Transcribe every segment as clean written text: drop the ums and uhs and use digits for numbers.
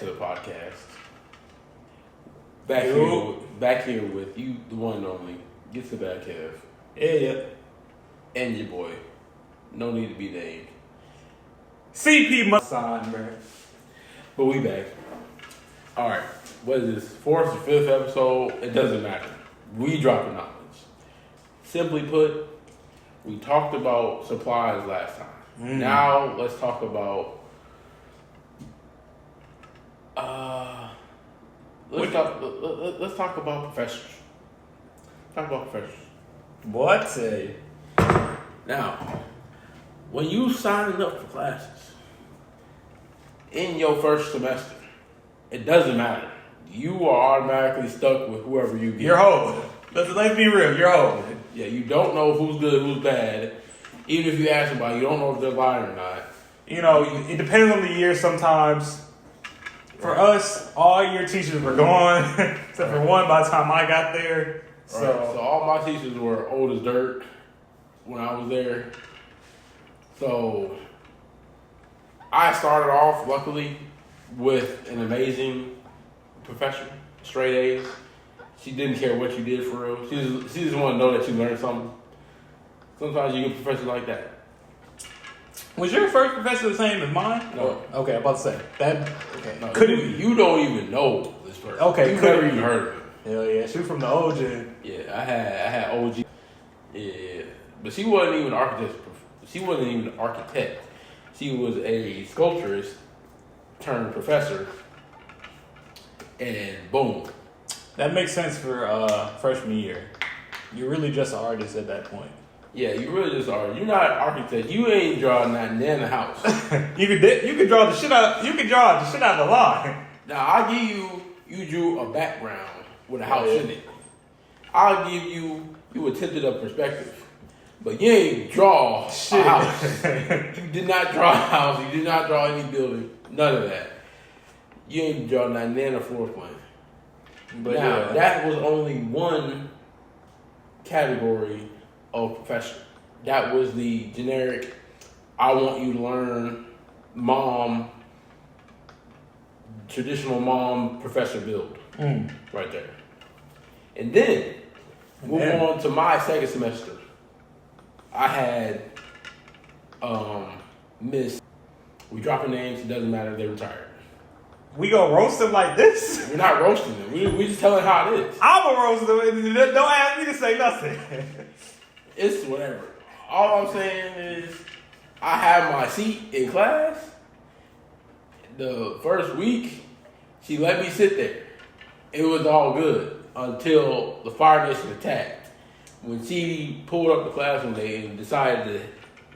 to the podcast. Back here with you, the one and only. Get to back Kev. Yeah. And your boy. No need to be named. CP must sign, man. But we back. Alright. What is this? 4th or 5th episode? It doesn't matter. We dropping knowledge. Simply put, we talked about supplies last time. Now let's talk about let's talk about professors. Talk about professors. What? Now, when you signing up for classes in your first semester, it doesn't matter. You are automatically stuck with whoever you get. You're holding. Let's be real. You're holding. Yeah, you don't know who's good, who's bad. Even if you ask somebody, you don't know if they're lying or not. You know, it depends on the year sometimes. For us, all year teachers were gone, except for one by the time I got there. So all my teachers were old as dirt when I was there. So I started off, luckily, with an amazing professor, straight A's. She didn't care what you did for real. She just wanted to know that you learned something. Sometimes you get a professor like that. Was your first professor the same as mine? No. Okay, I'm about to say that. Okay, no, you don't even know this person. Okay, you've never even heard of him. Hell yeah, she was from the OG. Yeah, I had OG. Yeah, but she wasn't even an architect. She wasn't even an architect. She was a sculpturist turned professor. And boom. That makes sense for freshman year. You're really just an artist at that point. Yeah, you really just are. You're not an architect. You ain't drawing nothing in the house. you could draw the shit out. You could draw the shit out of the line. Now I'll give you drew a background with a house in it. I'll give you attempted a perspective, but you ain't draw a house. You did not draw a house. You did not draw any building. None of that. You ain't draw nothing in a floor plan. But now that was only one category of profession. That was the generic, I want you to learn traditional mom professor build. Right there. And then, move on to my second semester. I had Miss, we dropping names, it doesn't matter, they retired. We gonna roast them like this? We're not roasting them. We just telling how it is. I'm gonna roast them. Don't ask me to say nothing. It's whatever. All I'm saying is, I have my seat in class. The first week, she let me sit there. It was all good until the Fire Nation attacked. When she pulled up the class one day and decided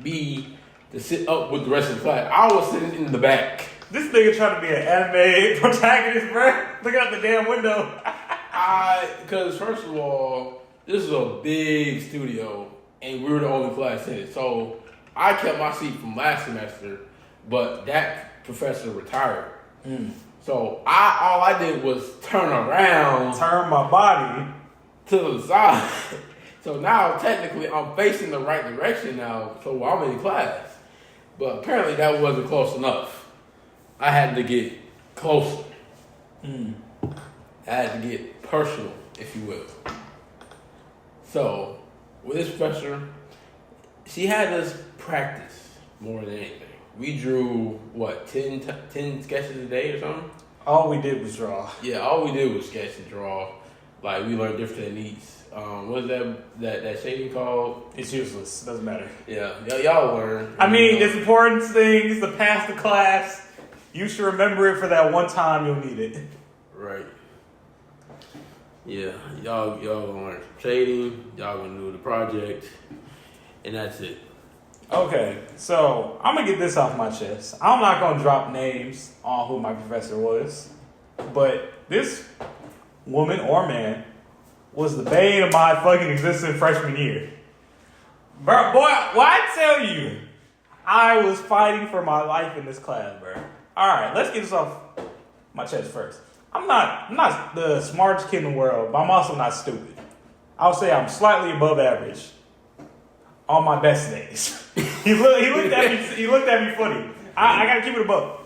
to sit up with the rest of the class, I was sitting in the back. This nigga trying to be an anime protagonist, bro. Look out the damn window. Because first of all, this is a big studio, and we were the only class in it. So I kept my seat from last semester, but that professor retired. So all I did was turn my body to the side. So now technically I'm facing the right direction now, so I'm in class. But apparently that wasn't close enough. I had to get closer. I had to get personal, if you will. So, with this professor, she had us practice more than anything. We drew, 10 sketches a day or something? All we did was draw. Yeah, all we did was sketch and draw. Like, we learned different techniques. What is that shading called? It's useless. Doesn't matter. Yeah, y'all learn. I mean, this important thing is to pass the class. You should remember it for that one time you'll need it. Right. Yeah, y'all gonna learn some shading. Y'all gonna do the project, and that's it. Okay, so I'm gonna get this off my chest. I'm not gonna drop names on who my professor was, but this woman or man was the bane of my fucking existence freshman year. Bro, boy, I tell you, I was fighting for my life in this class, bro. All right, let's get this off my chest first. I'm not the smartest kid in the world, but I'm also not stupid. I'll say I'm slightly above average on my best days. He looked at me funny. I gotta keep it above.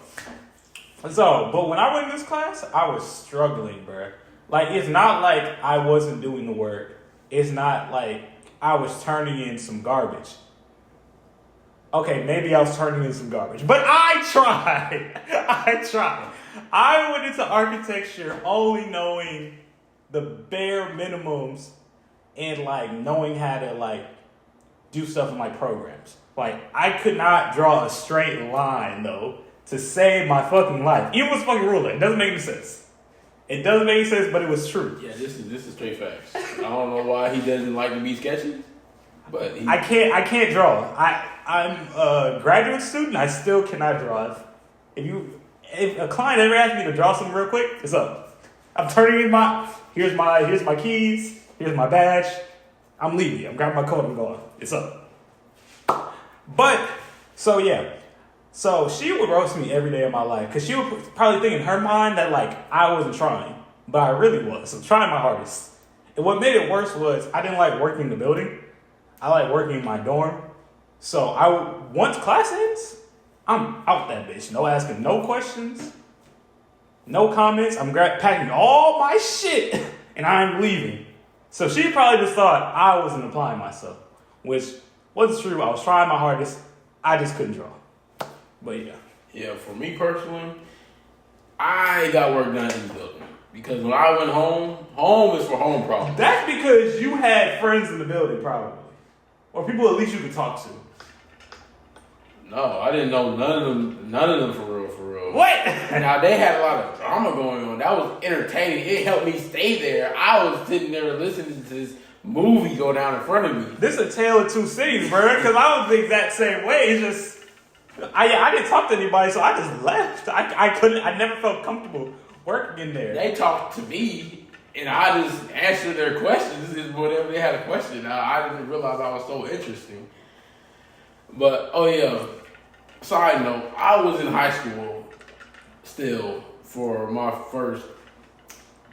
So, but when I went in this class, I was struggling, bruh. Like, it's not like I wasn't doing the work. It's not like I was turning in some garbage. Okay, maybe I was turning in some garbage, but I tried. I tried. I went into architecture only knowing the bare minimums and like knowing how to like do stuff in my programs. Like, I could not draw a straight line though to save my fucking life. Even with fucking ruler, it doesn't make any sense. It doesn't make any sense, but it was true. Yeah, this is straight facts. I don't know why he doesn't like to be sketchy, but I can't draw. I'm a graduate student. I still cannot draw. If a client ever asks me to draw something real quick, it's up. I'm turning in here's my keys, here's my badge. I'm leaving. I'm grabbing my coat. I'm going. It's up. But so yeah. So she would roast me every day of my life because she would probably think in her mind that like I wasn't trying, but I really was. I'm trying my hardest. And what made it worse was I didn't like working in the building. I like working in my dorm. So once class ends, I'm out that bitch. No asking no questions, no comments. I'm packing all my shit and I'm leaving. So she probably just thought I wasn't applying myself, which wasn't true. I was trying my hardest. I just couldn't draw. But yeah. Yeah, for me personally, I got work done in the building. Because when I went home is for home problems. That's because you had friends in the building, probably. Or people at least you could talk to. No, I didn't know none of them for real. What? Now, they had a lot of drama going on. That was entertaining. It helped me stay there. I was sitting there listening to this movie go down in front of me. This is a tale of two cities, bro. Because I was the exact same way. It's just... I didn't talk to anybody, so I just left. I never felt comfortable working in there. They talked to me, and I just answered their questions. Whatever they had a question, I didn't realize I was so interesting. But, oh yeah, side note, I was in high school still for my first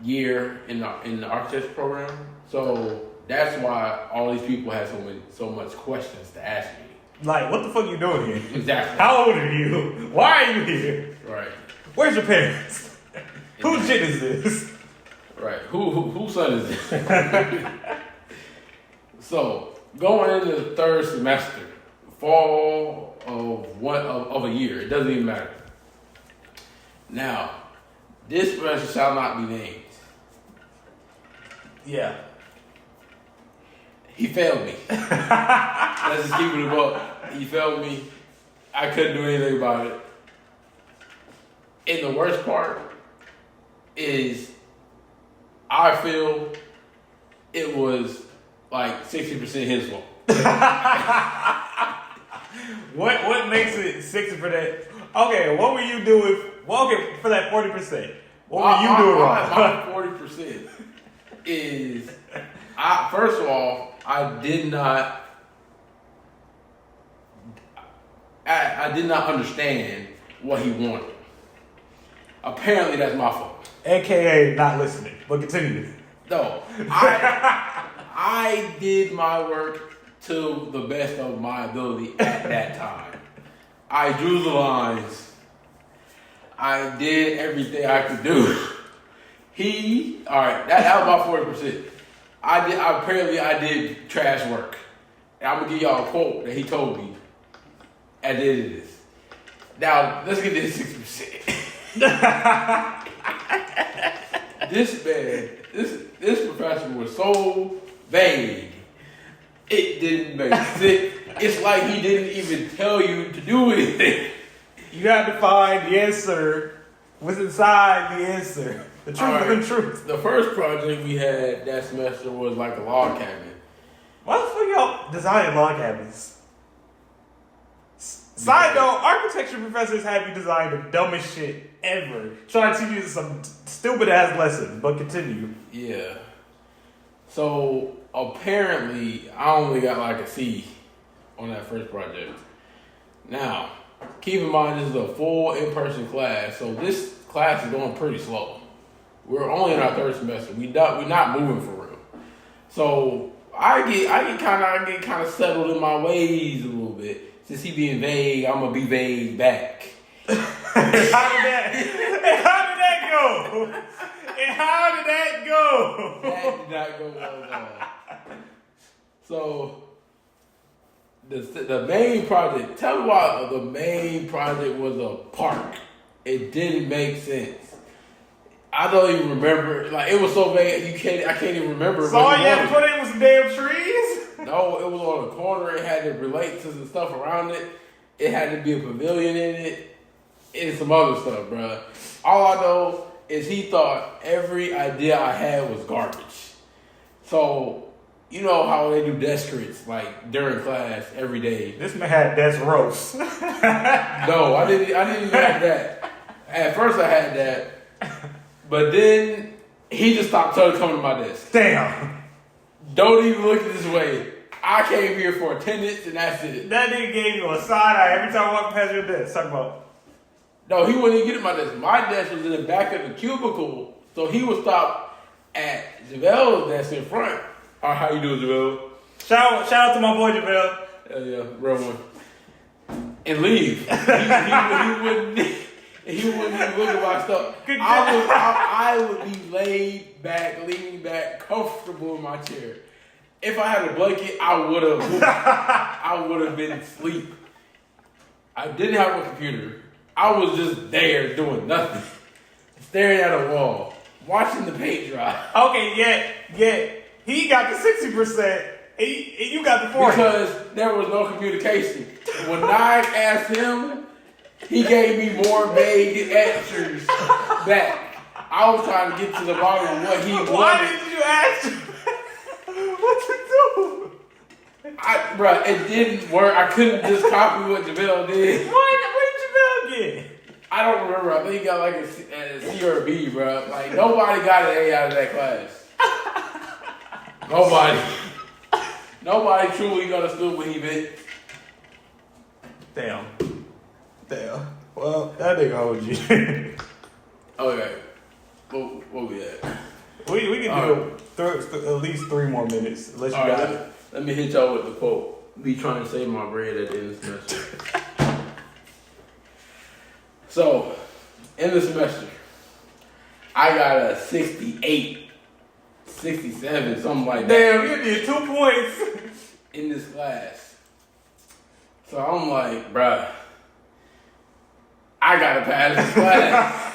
year in the architecture program. So that's why all these people had so much questions to ask me. Like, what the fuck you doing here? Exactly. How old are you? Why are you here? Right. Where's your parents? Whose shit is this? Right. Whose son is this? So, going into the third semester, fall of a year, it doesn't even matter. Now, this professor shall not be named. Yeah. He failed me. Let's just keep it above. He failed me. I couldn't do anything about it. And the worst part is I feel it was like 60% his fault. What makes it 60 for that? Okay, what were you doing? Well, okay, for that 40%. What were you doing wrong? My 40% is, first of all, I did not understand what he wanted. Apparently, that's my fault. AKA not listening, but continue. No, I did my work to the best of my ability at that time. I drew the lines. I did everything I could do. All right, that was my 40%. I did trash work. And I'm gonna give y'all a quote that he told me at the end of this. Now, let's get this 60%. This professor was so vague, it didn't make sense. It's like he didn't even tell you to do anything. You had to find the answer. What's inside the answer? The truth of the truth. The first project we had that semester was like a log cabin. Why the fuck y'all designing log cabins? Side note, architecture professors have you design the dumbest shit ever. Trying to teach you some stupid ass lesson, but continue. Yeah. So apparently I only got like a C on that first project. Now, keep in mind this is a full in-person class, so this class is going pretty slow. We're only in our third semester. We're not moving for real. So I get kind of settled in my ways a little bit. Since he being vague, I'm gonna be vague back. How did that go? And how did that go? That did not go well at all. So, the main project, tell me why the main project was a park. It didn't make sense. I don't even remember. Like, it was so vague, I can't even remember. So all you had to put in was some damn trees? No, it was on a corner. It had to relate to some stuff around it. It had to be a pavilion in it. And some other stuff, bro. All I know is he thought every idea I had was garbage. So, you know how they do desk crits, like, during class, every day. This man had desk roast. No, I didn't even have that. At first I had that. But then, he just stopped coming to my desk. Damn. Don't even look at this way. I came here for attendance, and that's it. That nigga gave you a side eye every time I walked past your desk. Talk about. No, he wouldn't even get at my desk. My desk was in the back of the cubicle, so he would stop at JaVale's desk in front. All right, how you doing, JaVale? Shout out to my boy JaVale. Hell yeah, real one. And leave. He wouldn't even look at my stuff. I would be laid back, leaning back, comfortable in my chair. If I had a blanket, I would have been asleep. I didn't have a computer. I was just there doing nothing, staring at a wall, watching the paint dry. Okay, yeah. He got the 60%. And you got the 40%. Because there was no communication. When I asked him, he gave me more vague answers back. I was trying to get to the bottom of what he wanted. Why did you ask him? What you do? Bruh, it didn't work. I couldn't just copy what JaVale did. What did JaVale get? I don't remember. I think he got like a C or a B, bro. Like, nobody got an A out of that class. Nobody. Nobody truly understood what he meant. Damn. Well, that nigga owed you. Okay. What we at? We can do at least 3 more minutes. Unless you got it. Let me hit y'all with the quote. Be trying to save my bread at the end of the semester. So, in the semester, I got a 68, 67, something like that. Damn, you did 2 points in this class. So I'm like, bruh, I gotta pass this class.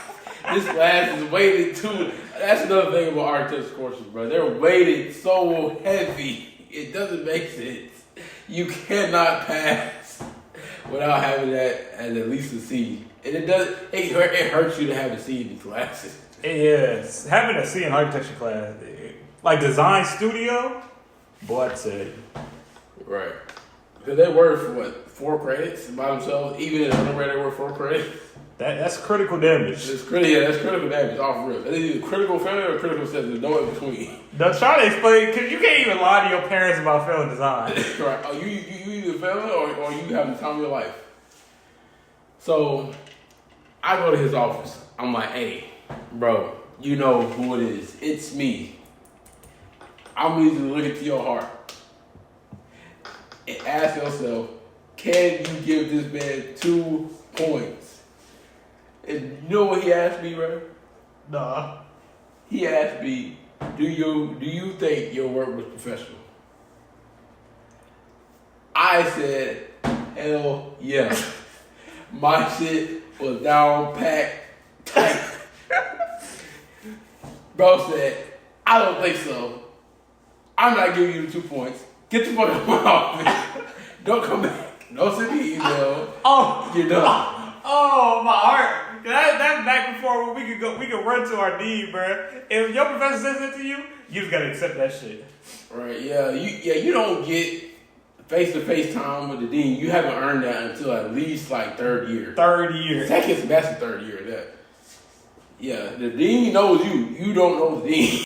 This class is weighted too. That's another thing about architecture courses, bro. They're weighted so heavy. It doesn't make sense. You cannot pass without having that as at least a C. And it hurts you to have a C in these classes. Yes. Having a C in architecture class, like design studio, boy, I'd say. Right. Because they work for what, 4 credits by themselves? Even in undergrad, they work 4 credits? That's critical damage. That's critical damage off rip. It's either critical failure or critical success. There's no in between. Don't try to explain, because you can't even lie to your parents about failing design. Right. Oh, you either failing or you having the time of your life. So, I go to his office. I'm like, hey, bro, you know who it is. It's me. I'm going to look into your heart and ask yourself, can you give this man 2 points? And you know what he asked me, bro? Nah. He asked me, do you think your work was professional? I said, hell yeah. My shit was down, packed, tight. Bro said, I don't think so. I'm not giving you the 2 points. Get the fuck out of my office. Don't come back. Don't send me an email. Oh, you're done. Oh, my heart. That's back before when we could run to our dean, bro. If your professor says that to you, you just gotta accept that shit. Right? Yeah. You don't get face-to-face time with the dean. You haven't earned that until at least like 3rd year. 3rd year. Second semester, 3rd year. That. Yeah. The dean knows you. You don't know the dean.